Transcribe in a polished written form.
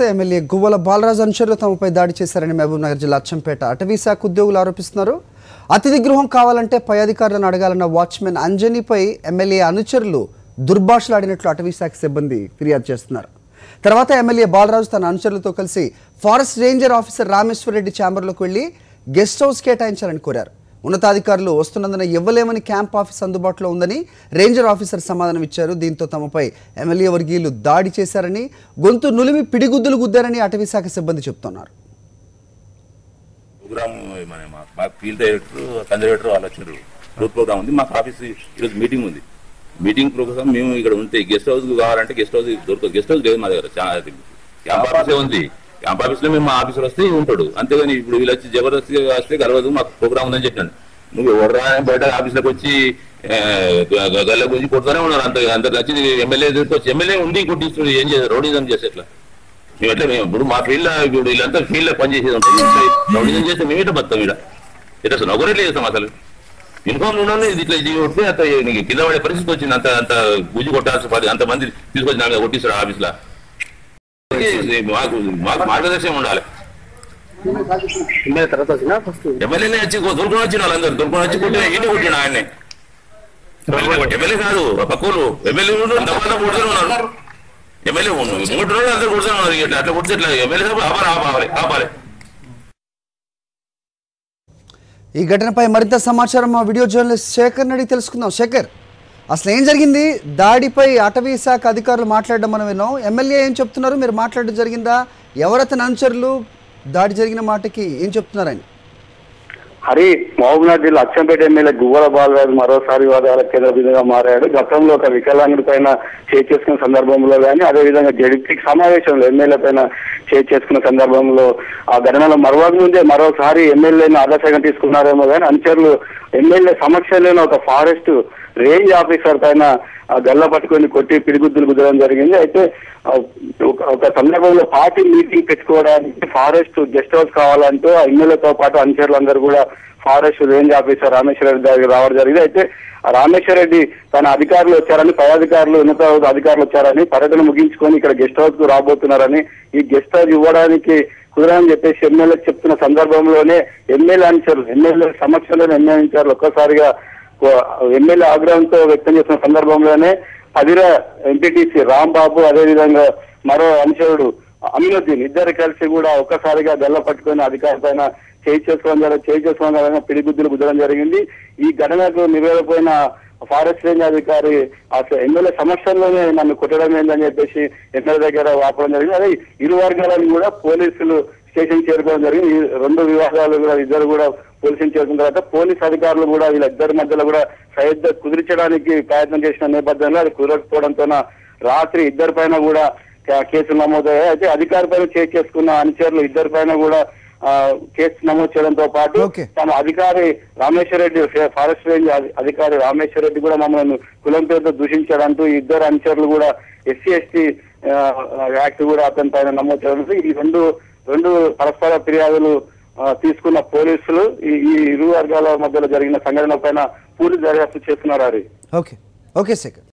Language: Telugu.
చూస్తే ఎమ్మెల్యే గువ్వల బాలరాజు అనుచరులు తమపై దాడి చేశారని మహబూబ్ నగర్ జిల్లా అచ్చంపేట అటవీ శాఖ ఉద్యోగులు ఆరోపిస్తున్నారు. అతిథి గృహం కావాలంటే పై అధికారులను అడగాలన్న వాచ్మెన్ అంజనీపై ఎమ్మెల్యే అనుచరులు దుర్భాషలాడినట్లు అటవీ శాఖ సిబ్బంది ఫిర్యాదు చేస్తున్నారు. తర్వాత ఎమ్మెల్యే బాలరాజు తన అనుచరులతో కలిసి forest ranger officer Rameshwar Reddy ఛాంబర్లోకి వెళ్లి గెస్ట్ హౌస్ కేటాయించాలని కోరారు. ఉన్నతాధికారులు వస్తున్నందున ఇవ్వలేమని క్యాంప్ ఆఫీస్ అందుబాటులో ఉందని రేంజర్ ఆఫీసర్ సమాధానం ఇచ్చారు. దీంతో తమపై ఎమ్మెల్యే వర్గీయులు దాడి చేశారని, గొంతు నులిమి పిడిగుద్దులు గుద్దారని అటవీ శాఖ సిబ్బంది చెబుతున్నారు. ఫీల్డ్ డైరెక్టర్ కన్జర్వేటర్ వాళ్ళు వచ్చారు. గ్రూప్ ప్రోగ్రామ్ ఉంది, మాకు ఆఫీస్ ఈరోజు మీటింగ్ ఉంది. మీటింగ్ ప్రోగ్రామ్ మేము ఇక్కడ ఉంటే గెస్ట్ హౌస్ కావాలంటే గెస్ట్ హౌస్ దొరకదు. గెస్ట్ హౌస్ లేదు మా దగ్గర, క్యాంప్ ఆఫీసే ఉంది. క్యాంప్ ఆఫీస్ లో మేము మా ఆఫీసర్ వస్తే ఉంటాడు, అంతేగాని ఇప్పుడు వీళ్ళు వచ్చి జబర్దస్తిగా వస్తే గర్వదు మాకు ప్రోగ్రామ్ ఉందని చెప్పాను. నువ్వు ఎవరు బయట ఆఫీస్లోకి వచ్చి గల్లకు వచ్చి కొడుతూనే ఉన్నారు. అంత నచ్చింది ఎమ్మెల్యే వచ్చి ఎమ్మెల్యే ఉండి కొట్టిస్తున్నాడు. ఏం చేస్తారు? రౌడీజం చేస్తే ఎట్లా? మేము ఎట్లా ఇప్పుడు మా ఫీల్డ్ ఇప్పుడు వీళ్ళంతా ఫీల్డ్ పనిచేసేది ఉంటుంది. రౌడీజం చేస్తే మేమేట బతాం ఇక్కడ ఎట్లా అసలు నొకరేట్లే చేస్తాం. అసలు యూనిఫామ్ ఉన్నాను ఇట్లా కొడితే అంత నీకు కింద పడే పరిస్థితి వచ్చింది. అంత గుజ్జు కొట్టాల్సి అంతమంది తీసుకొచ్చి నాకు కొట్టిస్తారు ఆఫీస్లో. మాకు మార్గదర్శనం ఉండాలి. ఎమ్మెల్యేనే వచ్చి దొరుకుని వచ్చిన వాళ్ళందరూ దొరుకుని వచ్చి కొట్టిన ఏంటి కొట్టిన ఆయన్ని. ఎమ్మెల్యే కాదు పక్కలు ఎమ్మెల్యే కొడుతూనే ఉన్నారు. ఎమ్మెల్యే ముందు అందరూ కొడుతూనే ఉన్నారు. ఇట్లా అట్లా కొడితే ఇట్లా ఎమ్మెల్యే ఆపాలి. ఈ ఘటనపై మరింత సమాచారం మా వీడియో జర్నలిస్ట్ శేఖర్ అడిగి తెలుసుకుందాం. శేఖర్, అసలు ఏం జరిగింది? దాడిపై అటవీ శాఖ అధికారులు మాట్లాడడం మనం విన్నాం. ఎమ్మెల్యే ఏం చెప్తున్నారు? మీరు మాట్లాడడం జరిగిందా? ఎవరతని అనుచరులు దాడి జరిగిన మాటకి ఏం చెప్తున్నారని? హరి, మహబూబ్నగర్ జిల్లా అచ్చంపేట ఎమ్మెల్యే గువ్వల బాలరాజు మరోసారి వివాదాల కేంద్ర బిందుగా మారాడు. గతంలో ఒక వికలాంగుడి పైన చేసుకున్న సందర్భంలో కానీ, అదేవిధంగా జడ్పీకి సమావేశంలో ఎమ్మెల్యే పైన చేసుకున్న సందర్భంలో ఆ ఘటనలో ముందే మరోసారి ఎమ్మెల్యేని ఆదర్శంగా తీసుకున్నారేమో కానీ అనుచరులు ఎమ్మెల్యే సమక్షంలోనే ఒక ఫారెస్ట్ రేంజ్ ఆఫీసర్ పైన గల్ల పట్టుకొని కొట్టి పిడిగుద్దులు కుదరడం జరిగింది. అయితే ఒక సందర్భంలో పార్టీ మీటింగ్ పెట్టుకోవడానికి ఫారెస్ట్ గెస్ట్ హౌస్ కావాలంటూ ఎమ్మెల్యేతో పాటు అనుచరులందరూ కూడా forest range officer Rameshwara Reddy దగ్గర రావడం జరిగింది. అయితే రామేశ్వర రెడ్డి తన అధికారులు వచ్చారని, పై అధికారులు ఉన్నత అధికారులు వచ్చారని, పర్యటన ముగించుకొని ఇక్కడ గెస్ట్ హౌస్ కు రాబోతున్నారని, ఈ గెస్ట్ హౌస్ ఇవ్వడానికి కుదరని చెప్పేసి ఎమ్మెల్యే చెప్తున్న సందర్భంలోనే ఎమ్మెల్యే అనుచరులు ఎమ్మెల్యే సమక్షంలోనే ఎమ్మెల్యే ఒక్కసారిగా ఎమ్మెల్యే ఆగ్రహంతో వ్యక్తం చేసిన సందర్భంలోనే అదిరా ఎంపీటీసీ రాంబాబు, అదేవిధంగా మరో అనుచరుడు అమీనుద్దీన్ ఇద్దరు కలిసి కూడా ఒక్కసారిగా గల్ల పట్టుకొని అధికారి పైన చేయి చేసుకోవడం పిడిగుద్దులు కుదరడం జరిగింది. ఈ ఘటనకు నివేదిపోయిన ఫారెస్ట్ రేంజ్ అధికారి అసలు ఎమ్మెల్యే సమక్షంలోనే నన్ను కొట్టడం ఏందని చెప్పేసి ఎమ్మెల్యే దగ్గర వాపడం జరిగింది. అదే ఇరు వర్గాలను కూడా పోలీసులు స్టేషన్ చేరుకోవడం జరిగింది. ఈ రెండు వివాదాలు కూడా ఇద్దరు కూడా పోలీసులు చేరుకున్న తర్వాత పోలీస్ అధికారులు కూడా వీళ్ళిద్దరి మధ్యలో కూడా సరిగ్గా కుదిర్చడానికి ప్రయత్నం చేసిన నేపథ్యంలో అది కుదరకపోవడంతో రాత్రి ఇద్దరి పైన కూడా కేసులు నమోదయ్యాయి. అయితే అధికారి పైన చేసుకున్న అనుచరులు ఇద్దరి పైన కూడా కేసు నమోదు చేయడంతో పాటు తమ అధికారి రామేశ్వర రెడ్డి ఫారెస్ట్ రేంజ్ అధికారి రామేశ్వర రెడ్డి కూడా మమ్మల్ని కులం పేరుతో దూషించాడంటూ ఇద్దరు అనుచరులు కూడా SC/ST యాక్ట్ కూడా అతని పైన నమోదు చేయడం. ఈ రెండు పరస్పర ఫిర్యాదులు తీసుకున్న పోలీసులు ఈ ఇరు వర్గాల మధ్యలో జరిగిన సంఘటన పైన పూర్తి దర్యాప్తు చేస్తున్నారు. ఓకే శేఖర్.